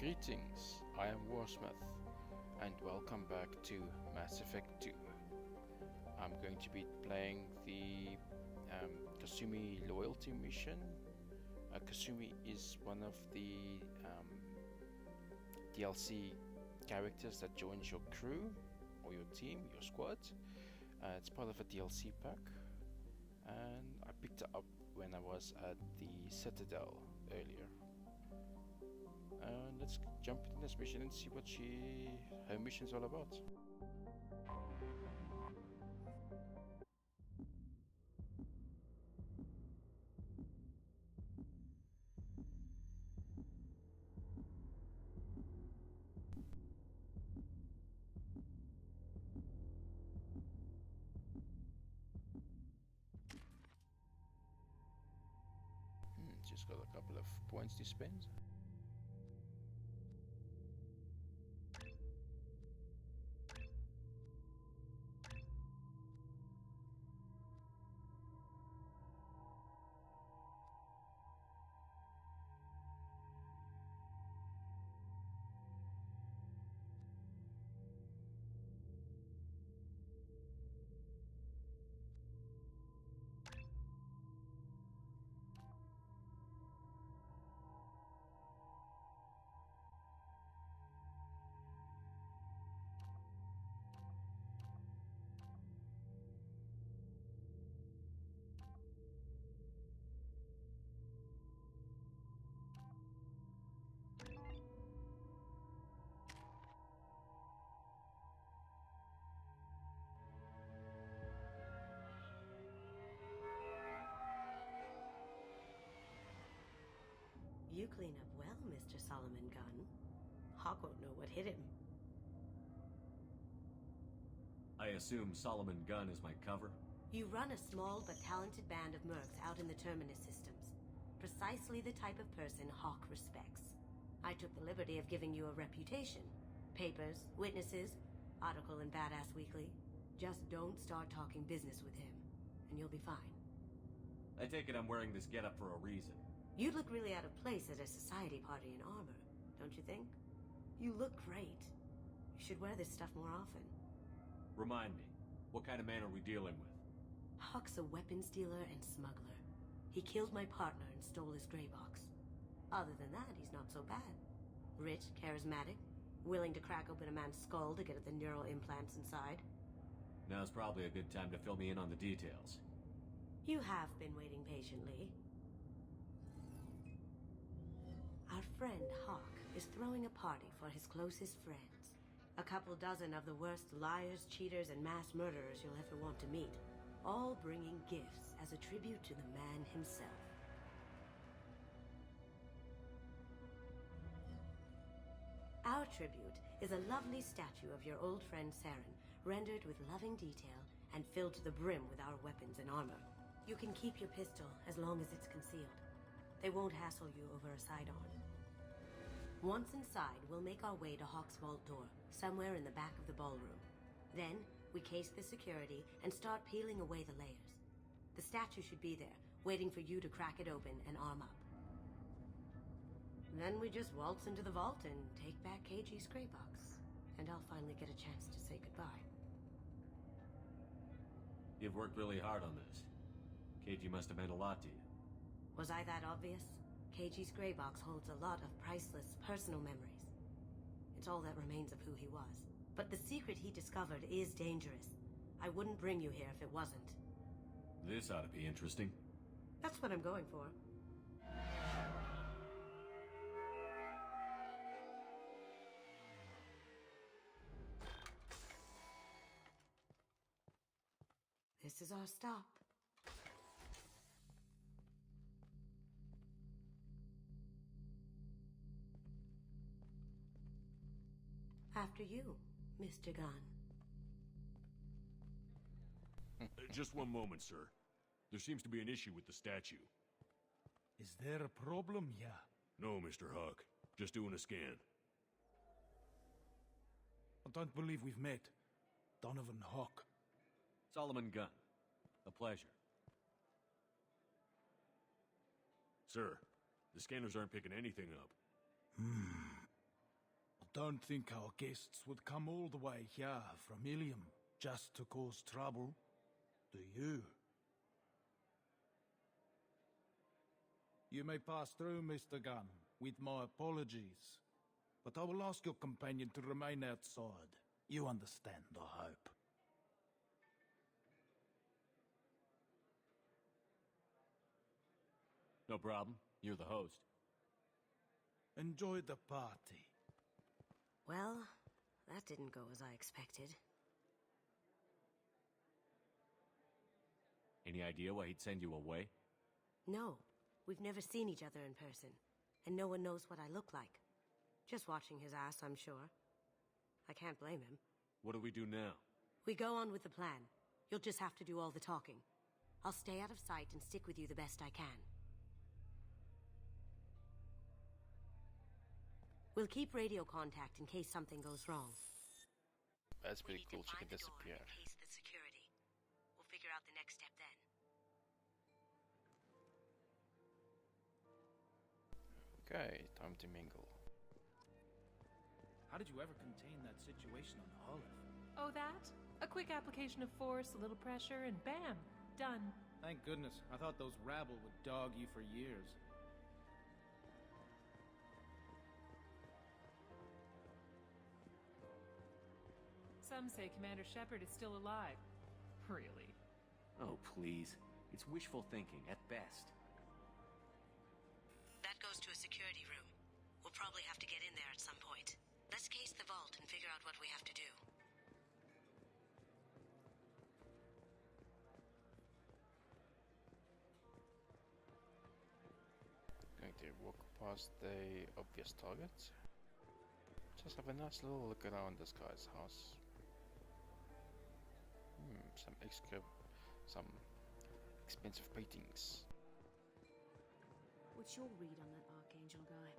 Greetings, I am Warsmith, and welcome back to Mass Effect 2. I'm going to be playing the Kasumi Loyalty mission. Kasumi is one of the DLC characters that joins your crew, or your team, your squad. It's part of a DLC pack, and I picked it up when I was at the Citadel earlier. Let's jump into this mission and see what her mission's all about. Just got a couple of points to spend. You clean up well, Mr. Solomon Gunn. Hawk won't know what hit him. I assume Solomon Gunn is my cover? You run a small but talented band of mercs out in the Terminus systems. Precisely the type of person Hawk respects. I took the liberty of giving you a reputation. Papers, witnesses, article in Badass Weekly. Just don't start talking business with him, and you'll be fine. I take it I'm wearing this getup for a reason. You'd look really out of place at a society party in armor, don't you think? You look great. You should wear this stuff more often. Remind me, what kind of man are we dealing with? Hawk's a weapons dealer and smuggler. He killed my partner and stole his gray box. Other than that, he's not so bad. Rich, charismatic, willing to crack open a man's skull to get at the neural implants inside. Now's probably a good time to fill me in on the details. You have been waiting patiently. Our friend Hawk is throwing a party for his closest friends. A couple dozen of the worst liars, cheaters, and mass murderers you'll ever want to meet. All bringing gifts as a tribute to the man himself. Our tribute is a lovely statue of your old friend Saren, rendered with loving detail and filled to the brim with our weapons and armor. You can keep your pistol as long as it's concealed. They won't hassle you over a sidearm. Once inside, we'll make our way to Hawk's vault door, somewhere in the back of the ballroom. Then, we case the security and start peeling away the layers. The statue should be there, waiting for you to crack it open and arm up. Then we just waltz into the vault and take back KG's gray box. And I'll finally get a chance to say goodbye. You've worked really hard on this. KG must have meant a lot to you. Was I that obvious? KG's gray box holds a lot of priceless personal memories. It's all that remains of who he was. But the secret he discovered is dangerous. I wouldn't bring you here if it wasn't. This ought to be interesting. That's what I'm going for. This is our stop. After you, Mr. Gunn. Just one moment, sir. There seems to be an issue with the statue. Is there a problem, yeah? No, Mr. Hawk. Just doing a scan. I don't believe we've met. Donovan Hawk. Solomon Gunn. A pleasure. Sir, the scanners aren't picking anything up. don't think our guests would come all the way here from Ilium just to cause trouble, do you? You may pass through, Mr. Gunn, with my apologies. But I will ask your companion to remain outside. You understand, I hope. No problem. You're the host. Enjoy the party. Well, that didn't go as I expected. Any idea why he'd send you away? No, we've never seen each other in person, and no one knows what I look like. Just watching his ass, I'm sure. I can't blame him. What do we do now? We go on with the plan. You'll just have to do all the talking. I'll stay out of sight and stick with you the best I can. We'll keep radio contact in case something goes wrong. That's pretty cool. She can disappear. In case of the security. We'll figure out the next step then. Okay, time to mingle. How did you ever contain that situation on Olive? Oh, that? A quick application of force, a little pressure, and bam! Done. Thank goodness. I thought those rabble would dog you for years. Some say Commander Shepard is still alive. Really? Oh, please. It's wishful thinking, at best. That goes to a security room. We'll probably have to get in there at some point. Let's case the vault and figure out what we have to do. Going to walk past the obvious targets. Just have a nice little look around this guy's house. Some expensive paintings. What's your read on that Archangel guy?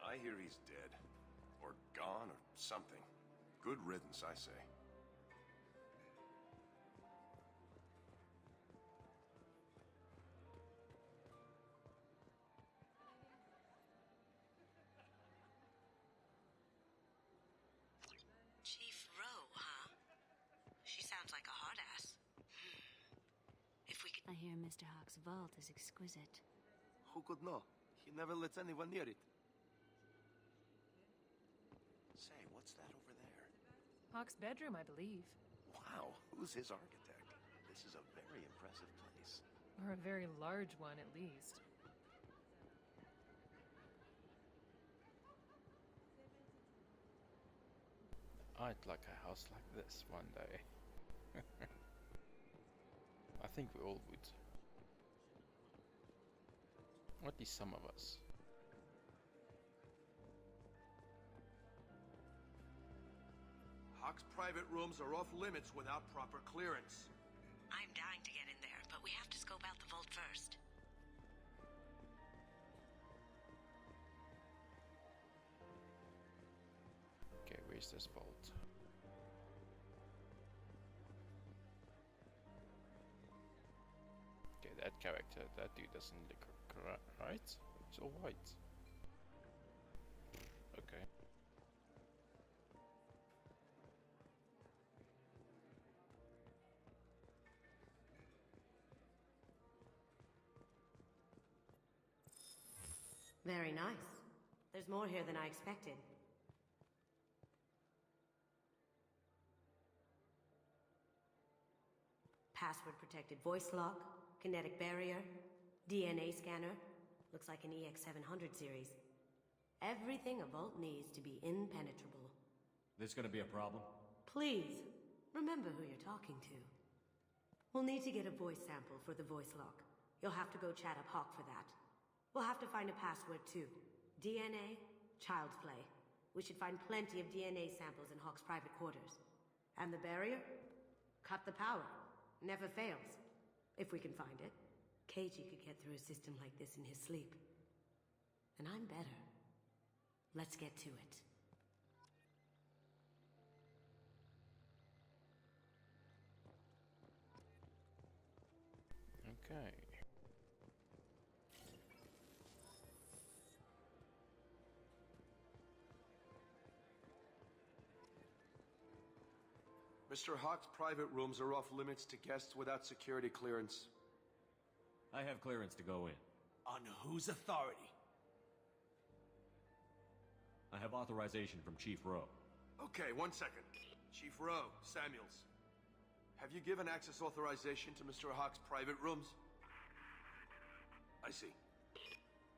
I hear he's dead. Or gone, or something. Good riddance, I say. Chief Rowe, huh? She sounds like a hard ass. If we could... I hear Mr. Hawk's vault is exquisite. Who could know? He never lets anyone near it. Say, what's that over there? Hawk's bedroom, I believe. Wow, who's his architect? This is a very impressive place. Or a very large one, at least. I'd like a house like this one day. I think we all would. Or at least some of us. Hawk's private rooms are off limits without proper clearance. I'm dying to get in there, but we have to scope out the vault first. Okay, where's this vault? Okay, that character, that dude doesn't look right. It's all white. Okay. Very nice. There's more here than I expected. Password-protected voice lock, kinetic barrier, DNA scanner. Looks like an EX700 series. Everything a vault needs to be impenetrable. This gonna be a problem? Please, remember who you're talking to. We'll need to get a voice sample for the voice lock. You'll have to go chat up Hawk for that. We'll have to find a password too. DNA, child's play. We should find plenty of DNA samples in Hawk's private quarters. And the barrier? Cut the power. Never fails. If we can find it. KG could get through a system like this in his sleep. And I'm better. Let's get to it. Okay. Mr. Hawk's private rooms are off limits to guests without security clearance. I have clearance to go in. On whose authority? I have authorization from Chief Rowe. Okay, 1 second. Chief Rowe, Samuels. Have you given access authorization to Mr. Hawk's private rooms? I see.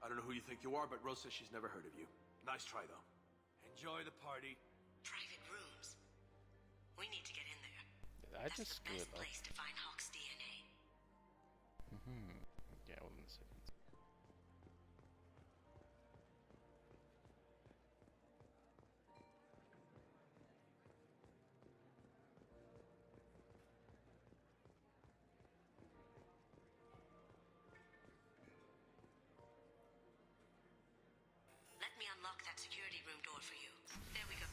I don't know who you think you are, but Rose says she's never heard of you. Nice try, though. Enjoy the party. Private rooms. We need to get in there. Did I That's just the screw best it up? place to find Hawk's DNA. Yeah, hold on a second. Let me unlock that security room door for you. There we go.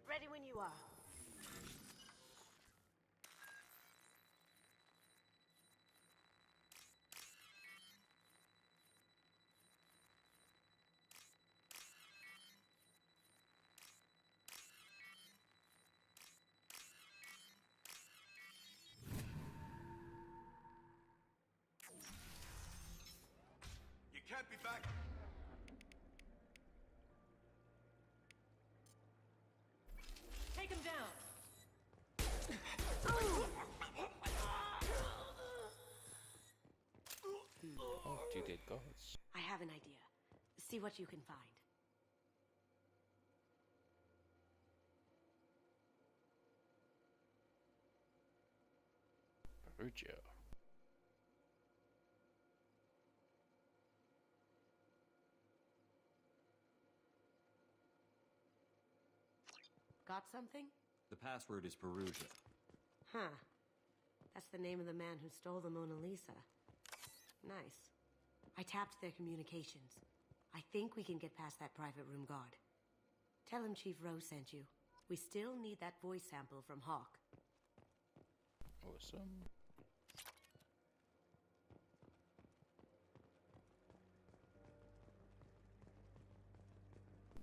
Ready when you are. You can't be back. Take him down. Oh, two dead gods. I have an idea. See what you can find. Perugia. Got something? The password is Perugia. Huh. That's the name of the man who stole the Mona Lisa. Nice. I tapped their communications. I think we can get past that private room guard. Tell him Chief Rose sent you. We still need that voice sample from Hawk. Awesome.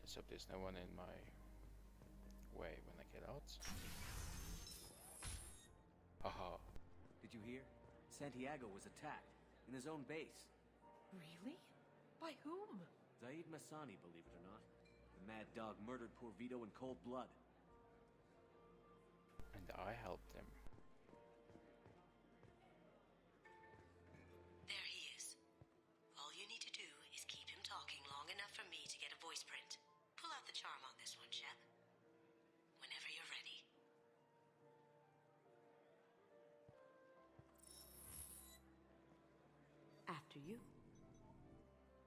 Let's hope there's no one in my way when I get out. Haha. Did you hear? Santiago was attacked in his own base. Really? By whom? Zaid Masani, believe it or not. The mad dog murdered poor Vito in cold blood. And I helped him. There he is. All you need to do is keep him talking long enough for me to get a voice print. Pull out the charm on this one, Shep. Whenever you're ready. After you.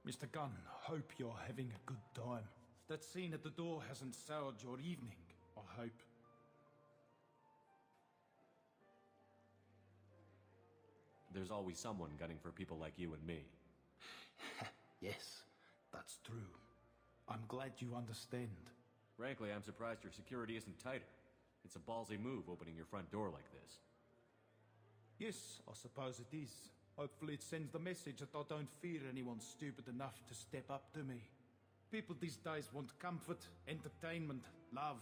Mr. Gunn, hope you're having a good time. That scene at the door hasn't soured your evening, I hope. There's always someone gunning for people like you and me. Yes, that's true. I'm glad you understand. Frankly, I'm surprised your security isn't tighter. It's a ballsy move opening your front door like this. Yes, I suppose it is. Hopefully it sends the message that I don't fear anyone stupid enough to step up to me. People these days want comfort, entertainment, love.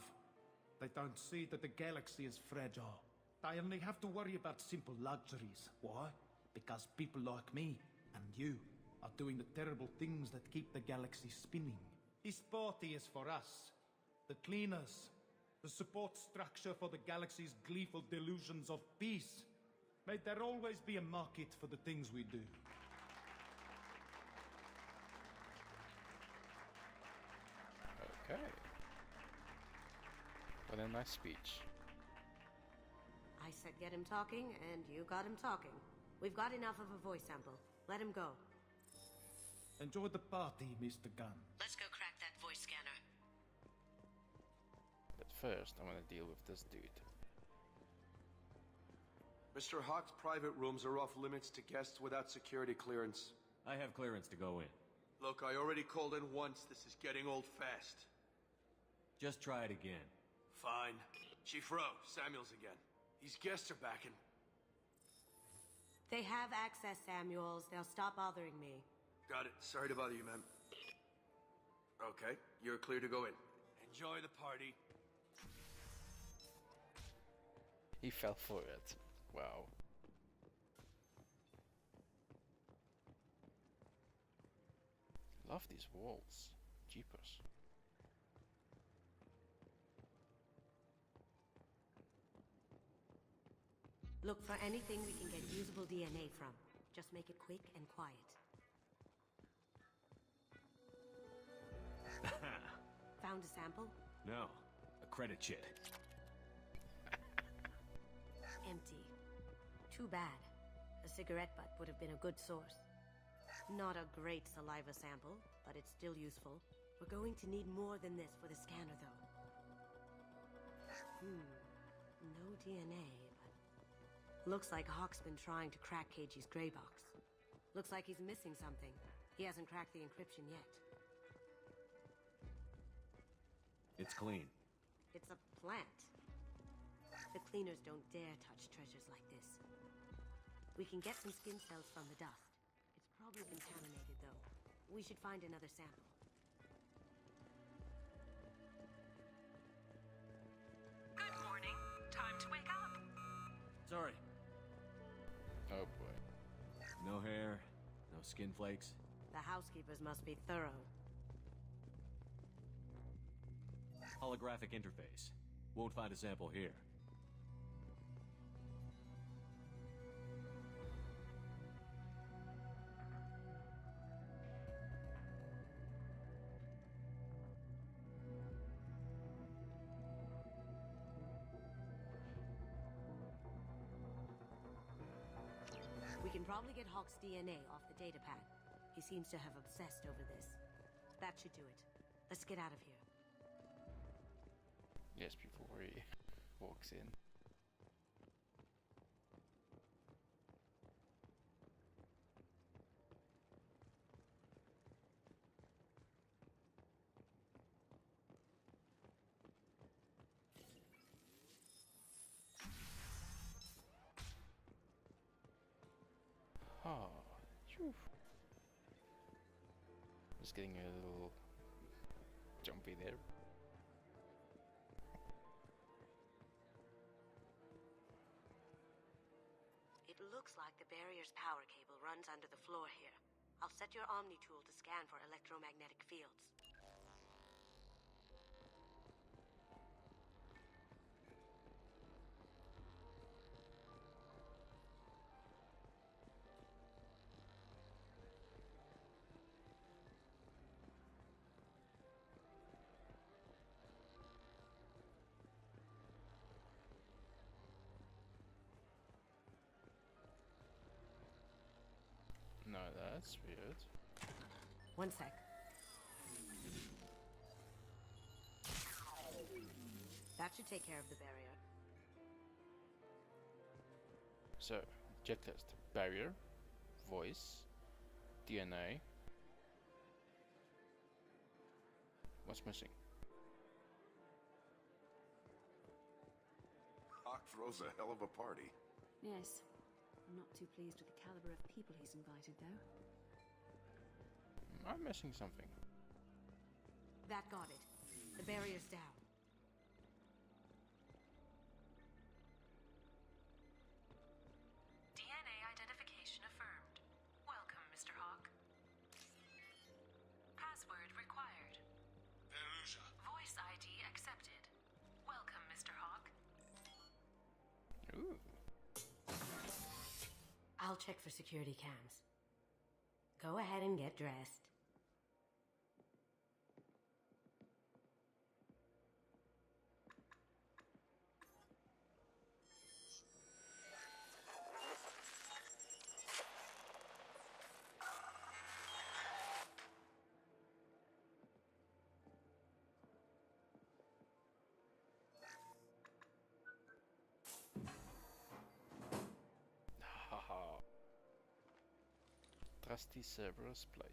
They don't see that the galaxy is fragile. They only have to worry about simple luxuries. Why? Because people like me and you are doing the terrible things that keep the galaxy spinning. This party is for us, the cleaners, the support structure for the galaxy's gleeful delusions of peace. May there always be a market for the things we do. Okay. What a nice speech. I said get him talking, and you got him talking. We've got enough of a voice sample. Let him go. Enjoy the party, Mr. Gunn. Let's go crack that voice scanner. But first, I want to deal with this dude. Mr. Hawk's private rooms are off limits to guests without security clearance. I have clearance to go in. Look, I already called in once. This is getting old fast. Just try it again. Fine. Chief Rowe, Samuels again. These guests are back and... They have access, Samuels. They'll stop bothering me. Got it. Sorry to bother you, ma'am. Okay, you're clear to go in. Enjoy the party. He fell for it. Wow. Love these walls. Jeepers. Look for anything we can get usable DNA from. Just make it quick and quiet. Found a sample? No. A credit chit. Empty. Too bad. A cigarette butt would have been a good source. Not a great saliva sample, but it's still useful. We're going to need more than this for the scanner, though. No DNA, but... Looks like Hawk's been trying to crack Keiji's gray box. Looks like he's missing something. He hasn't cracked the encryption yet. It's clean. It's a plant. The cleaners don't dare touch treasures like this. We can get some skin cells from the dust. It's probably contaminated, though. We should find another sample. Good morning. Time to wake up. Sorry. Oh boy. No hair, no skin flakes. The housekeepers must be thorough. Holographic interface. Won't find a sample here. We can probably get Hawk's DNA off the datapad. He seems to have obsessed over this. That should do it. Let's get out of here. Yes, before he walks in. Ah, phew. Just getting a little jumpy there. It looks like the barrier's power cable runs under the floor here. I'll set your Omni tool to scan for electromagnetic fields. No, that's weird. One sec. That should take care of the barrier. So, check test. Barrier, voice, DNA. What's missing? Hawk throws a hell of a party. Yes. I'm not too pleased with the caliber of people he's invited, though. I'm missing something. That got it. The barrier's down. DNA identification affirmed. Welcome, Mr. Hawk. Password required. Veruja. Voice ID accepted. Welcome, Mr. Hawk. Ooh. I'll check for security cams. Go ahead and get dressed. Haha. Trusty Cerberus plate.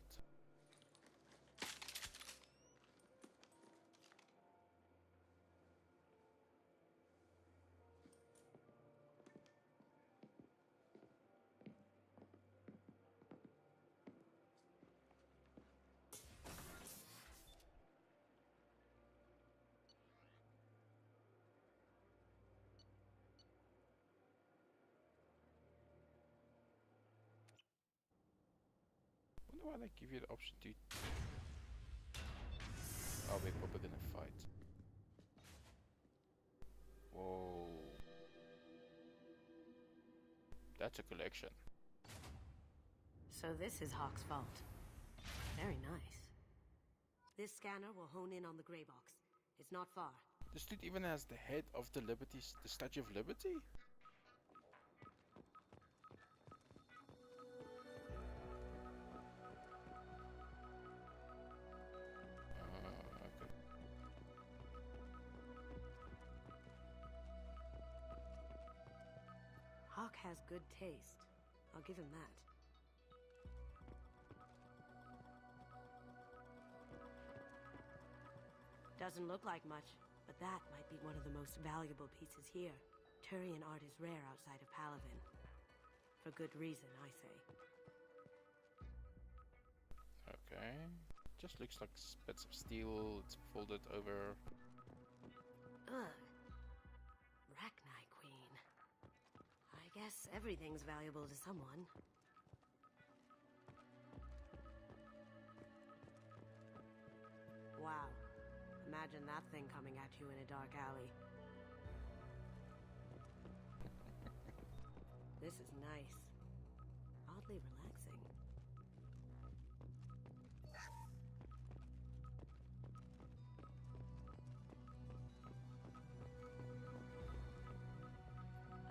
they give you the option to... Oh, we're probably gonna fight. Whoa. That's a collection. So this is Hawk's vault. Very nice. This scanner will hone in on the gray box. It's not far. This dude even has the head of the the Statue of Liberty? Okay. Hawk has good taste. I'll give him that. Doesn't look like much, but that might be one of the most valuable pieces here. Turian art is rare outside of Palavin. For good reason, I say. Okay. Just looks like bits of steel. It's folded over. Ugh. Rachni Queen. I guess everything's valuable to someone. Wow. Imagine that thing coming at you in a dark alley. This is nice. Oddly relaxing.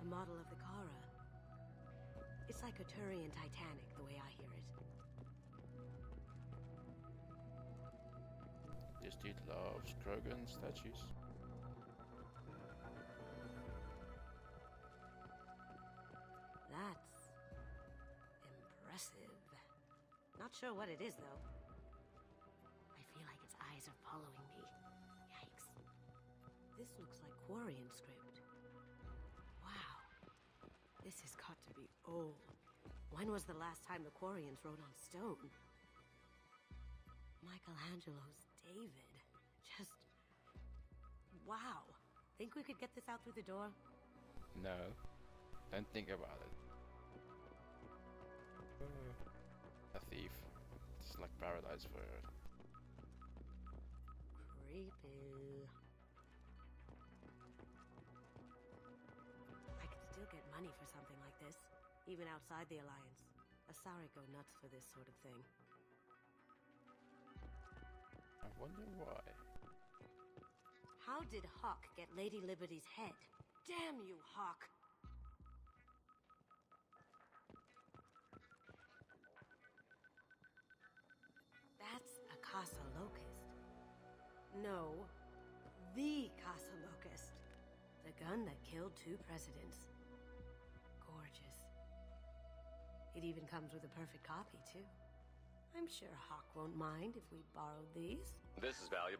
A model of the Kara. It's like a Turian Titanic, the way I hear it. This dude loves Krogan statues. That's impressive. Not sure what it is, though. I feel like its eyes are following me. Yikes. This looks like Quarian script. Wow. This has got to be old. When was the last time the Quarians wrote on stone? Michelangelo's David. Just... wow. Think we could get this out through the door? No. Don't think about it. A thief. It's like paradise for her. Creepy. I could still get money for something like this, even outside the Alliance. Asari go nuts for this sort of thing. I wonder why. How did Hawk get Lady Liberty's head? Damn you, Hawk! That's a Casa Locust. No, the Casa Locust. The gun that killed 2 presidents. Gorgeous. It even comes with a perfect copy, too. I'm sure Hawk won't mind if we borrowed these. This is valuable.